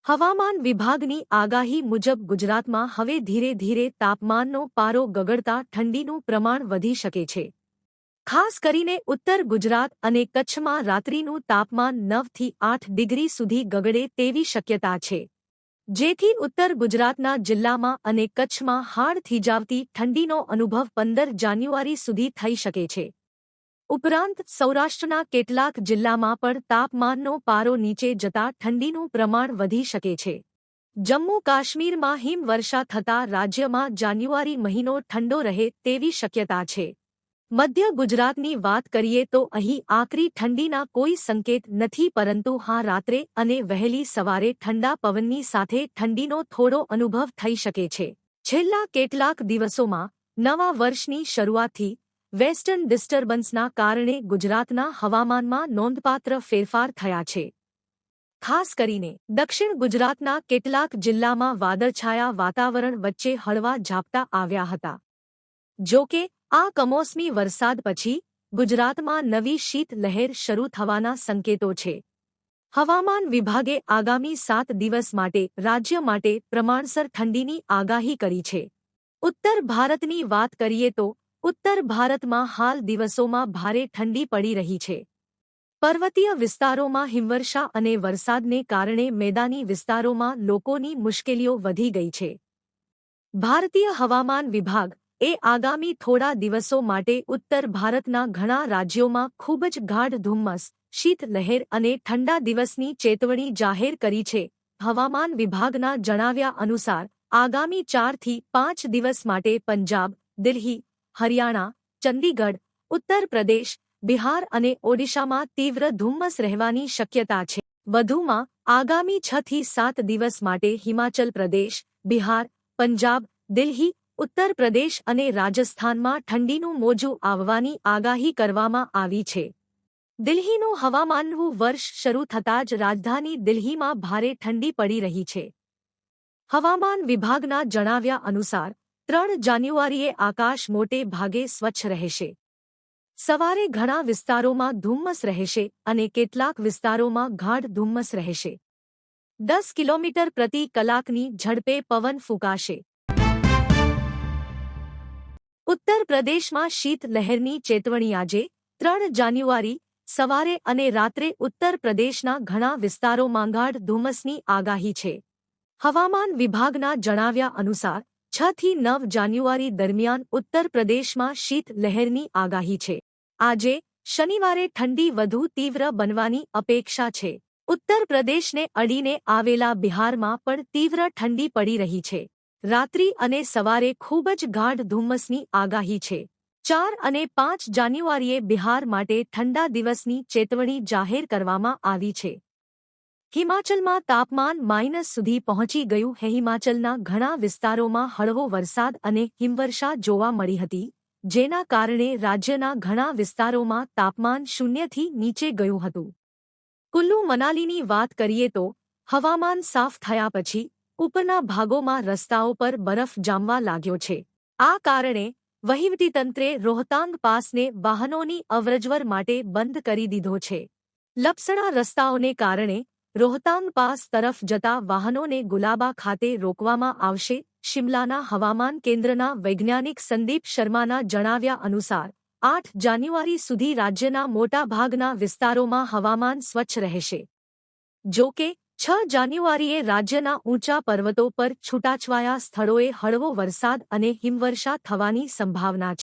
હવામાન વિભાગની આગાહી મુજબ ગુજરાતમાં હવે ધીરે ધીરે તાપમાનનો પારો ગગડતા ઠંડીનું પ્રમાણ વધી શકે છે. ખાસ કરીને ઉત્તર ગુજરાત અને કચ્છમાં રાત્રિનું તાપમાન 9 થી 8 ડિગ્રી સુધી ગગડે તેવી શક્યતા છે, જેથી ઉત્તર ગુજરાતના જિલ્લામાં અને કચ્છમાં હાડ થીજાવતી ઠંડીનો અનુભવ 15 જાન્યુઆરી સુધી થઈ શકે છે. ઉપરાંત સૌરાષ્ટ્રના કેટલાક જિલ્લામાં પણ તાપમાનનો પારો નીચે જતા ઠંડીનું પ્રમાણ વધી શકે છે. જમ્મુ કાશ્મીરમાં હિમવર્ષા થતાં રાજ્યમાં જાન્યુઆરી મહિનો ઠંડો રહે તેવી શક્યતા છે. મધ્ય ગુજરાતની વાત કરીએ તો અહીં આકરી ઠંડીના કોઈ સંકેત નથી, પરંતુ હા, રાત્રે અને વહેલી સવારે ઠંડા પવનની સાથે ઠંડીનો થોડો અનુભવ થઈ શકે છે. છેલ્લા કેટલાક દિવસોમાં નવા વર્ષની શરૂઆતથી વેસ્ટર્ન ડિસ્ટર્બન્સના કારણે ગુજરાતના હવામાનમાં નોંધપાત્ર ફેરફાર થયા છે. ખાસ કરીને દક્ષિણ ગુજરાતના કેટલાક જિલ્લામાં વાદળછાયા વાતાવરણ વચ્ચે હળવા ઝાપટા આવ્યા હતા. જો કે આ કમોસમી વરસાદ પછી ગુજરાતમાં નવી શીત લહેર શરૂ થવાના સંકેતો છે. હવામાન વિભાગે આગામી 7 દિવસ માટે રાજ્ય માટે પ્રમાણસર ઠંડીની આગાહી કરી છે. ઉત્તર ભારતની વાત કરીએ તો ઉત્તર ભારતમાં હાલ દિવસોમાં ભારે ઠંડી પડી રહી છે. પર્વતીય વિસ્તારોમાં હિમવર્ષા અને વરસાદને કારણે મેદાની વિસ્તારોમાં લોકોની મુશ્કેલીઓ વધી ગઈ છે. ભારતીય હવામાન વિભાગ આગામી થોડા દિવસો માટે ઉત્તર ભારતના ઘણા રાજ્યોમાં ખૂબ જ ગાઢ ધુમ્મસ, શીત લહેર અને ઠંડા દિવસની ચેતવણી જાહેર કરી છે. હવામાન વિભાગના જણાવ્યા અનુસાર આગામી 4 થી 5 દિવસ માટે પંજાબ, દિલ્હી, હરિયાણા, ચંદીગઢ, ઉત્તર પ્રદેશ, બિહાર અને ઓડિશામાં તીવ્ર ધુમ્મસ રહેવાની શક્યતા છે. વધુમાં આગામી 6 થી 7 દિવસ માટે હિમાચલ પ્રદેશ, બિહાર, પંજાબ, દિલ્હી, ઉત્તર પ્રદેશ અને રાજસ્થાનમાં ઠંડીનું મોજું આવવાની આગાહી કરવામાં આવી છે. દિલ્હીનું હવામાનનું વર્ષ શરૂ થતાં જ રાજધાની દિલ્હીમાં ભારે ઠંડી પડી રહી છે. હવામાન વિભાગના જણાવ્યા અનુસાર 3 જાન્યુઆરીએ આકાશ મોટે ભાગે સ્વચ્છ રહેશે. સવારે ઘણા વિસ્તારોમાં ધુમ્મસ રહેશે અને કેટલાક વિસ્તારોમાં ગાઢ ધુમ્મસ રહેશે. 10 કિલોમીટર પ્રતિ કલાકની ઝડપે પવન ફૂંકાશે. ઉત્તર પ્રદેશમાં શીત લહેરની ચેતવણી આજે 3 જાન્યુઆરી સવારે અને રાત્રે ઉત્તર પ્રદેશના ઘણા વિસ્તારોમાં ગાઢ ધુમ્મસની આગાહી છે. હવામાન વિભાગના જણાવ્યા અનુસાર 6 થી 9 જાન્યુઆરી દરમિયાન ઉત્તર પ્રદેશમાં શીત લહેરની આગાહી છે. આજે શનિવારે ઠંડી વધુ તીવ્ર બનવાની અપેક્ષા છે. ઉત્તર પ્રદેશને અડીને આવેલા બિહારમાં પણ તીવ્ર ઠંડી પડી રહી છે. રાત્રિ અને સવારે ખૂબ જ ગાઢ ધુમ્મસની આગાહી છે. 4 અને 5 જાન્યુઆરીએ બિહાર માટે ઠંડા દિવસની ચેતવણી જાહેર કરવામાં આવી છે. હિમાચલમાં તાપમાન માઇનસ સુધી પહોંચી ગયું છે. હિમાચલના ઘણા વિસ્તારોમાં હળવો વરસાદ અને હિમવર્ષા જોવા મળી હતી, જેના કારણે રાજ્યના ઘણા વિસ્તારોમાં તાપમાન 0 થી નીચે ગયું હતું. કુલ્લુ મનાલીની વાત કરીએ તો હવામાન સાફ થયા પછી ઉપરના ભાગોમાં રસ્તાઓ પર બરફ જામવા લાગ્યો છે. આ કારણે વહીવટીતંત્રે રોહતાંગ પાસને વાહનોની અવરજવર માટે બંધ કરી દીધો છે. લપસણા રસ્તાઓને કારણે રોહતાંગ પાસ તરફ જતા વાહનોને ગુલાબા ખાતે રોકવામાં આવશે. શિમલાના હવામાન કેન્દ્રના વૈજ્ઞાનિક સંદીપ શર્માના જણાવ્યા અનુસાર 8 જાન્યુઆરી સુધી રાજ્યના મોટાભાગના વિસ્તારોમાં હવામાન સ્વચ્છ રહેશે. જો કે 6 જાન્યુઆરીએ રાજ્યના ઊંચા પર્વતો પર છૂટાછવાયા સ્થળોએ હળવો વરસાદ અને હિમવર્ષા થવાની સંભાવના છે.